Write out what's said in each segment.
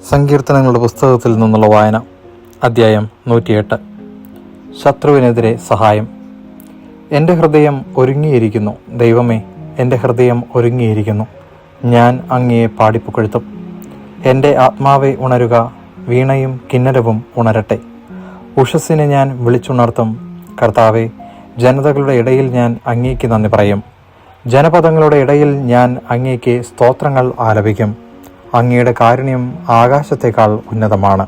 സങ്കീർത്തനങ്ങളുടെ പുസ്തകത്തിൽ നിന്നുള്ള വായന. അധ്യായം 108. ശത്രുവിനെതിരെ സഹായം. എൻ്റെ ഹൃദയം ഒരുങ്ങിയിരിക്കുന്നു, ദൈവമേ, എൻ്റെ ഹൃദയം ഒരുങ്ങിയിരിക്കുന്നു. ഞാൻ അങ്ങയെ പാടിപ്പുകഴ്ത്തും. എൻ്റെ ആത്മാവെ ഉണരുക, വീണയും കിന്നരവും ഉണരട്ടെ. ഉഷസ്സിനെ ഞാൻ വിളിച്ചുണർത്തും. കർത്താവെ, ജനതകളുടെ ഇടയിൽ ഞാൻ അങ്ങേക്ക് നന്ദി പറയും. ജനപദങ്ങളുടെ ഇടയിൽ ഞാൻ അങ്ങേക്ക് സ്തോത്രങ്ങൾ ആലപിക്കും. അങ്ങയുടെ കാരുണ്യം ആകാശത്തേക്കാൾ ഉന്നതമാണ്.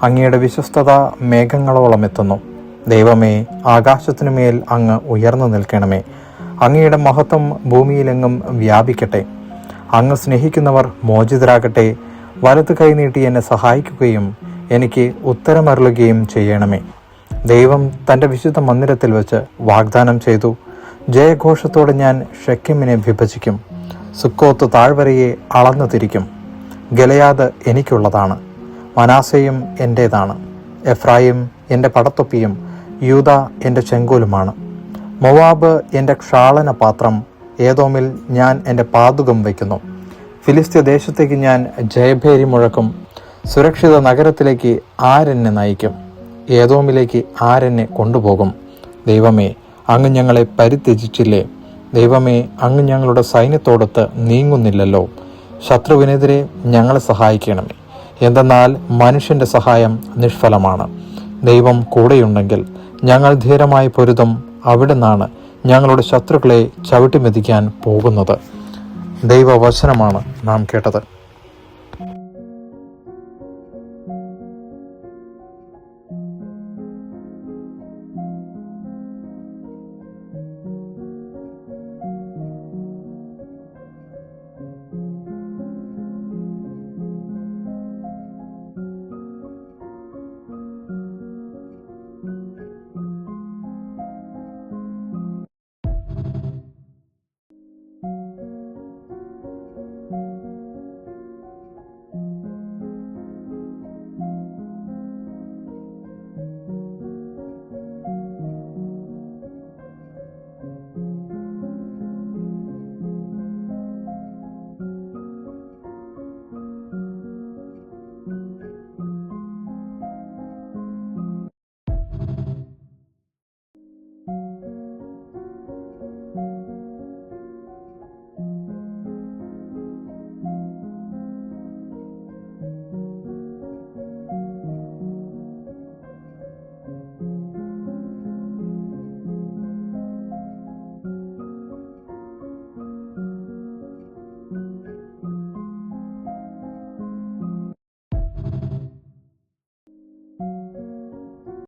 അങ്ങയുടെ വിശ്വസ്തത മേഘങ്ങളോളം എത്തുന്നു. ദൈവമേ, ആകാശത്തിനുമേൽ അങ്ങ് ഉയർന്നു നിൽക്കണമേ. അങ്ങയുടെ മഹത്വം ഭൂമിയിലെങ്ങും വ്യാപിക്കട്ടെ. അങ്ങ് സ്നേഹിക്കുന്നവർ മോചിതരാകട്ടെ. വലത് കൈനീട്ടി എന്നെ സഹായിക്കുകയും എനിക്ക് ഉത്തരമരുളുകയും ചെയ്യണമേ. ദൈവം തൻ്റെ വിശുദ്ധ മന്ദിരത്തിൽ വെച്ച് വാഗ്ദാനം ചെയ്തു, ജയഘോഷത്തോടെ ഞാൻ ഷെക്കെമിനെ വിഭജിക്കും. സുക്കോത്ത് താഴ്വരയെ അളന്നു തിരിക്കും. ഗലയാദ് എനിക്കുള്ളതാണ്, മനാസയും എൻ്റേതാണ്. എഫ്രായിം എൻ്റെ പടത്തൊപ്പിയും യൂദ എൻ്റെ ചെങ്കോലുമാണ്. മൊവാബ് എൻ്റെ ക്ഷാളന പാത്രം. ഏദോമിൽ ഞാൻ എൻ്റെ പാതുകം വയ്ക്കുന്നു. ഫിലിസ്ത്യ ദേശത്തേക്ക് ഞാൻ ജയഭേരി മുഴക്കും. സുരക്ഷിത നഗരത്തിലേക്ക് ആരെന്നെ നയിക്കും? ഏദോമിലേക്ക് ആരെന്നെ കൊണ്ടുപോകും? ദൈവമേ, അങ്ങ് ഞങ്ങളെ പരിത്യജിച്ചില്ലേ? ദൈവമേ, അങ്ങ് ഞങ്ങളുടെ സൈന്യത്തോടൊത്ത് നീങ്ങുന്നില്ലല്ലോ. ശത്രുവിനെതിരെ ഞങ്ങളെ സഹായിക്കണമേ. എന്തെന്നാൽ മനുഷ്യൻ്റെ സഹായം നിഷ്ഫലമാണ്. ദൈവം കൂടെയുണ്ടെങ്കിൽ ഞങ്ങൾ ധീരമായി പൊരുതും. അവിടുന്നാണ് ഞങ്ങളുടെ ശത്രുക്കളെ ചവിട്ടിമെതിക്കാൻ പോകുന്നത്. ദൈവവചനമാണ് നാം കേട്ടത്.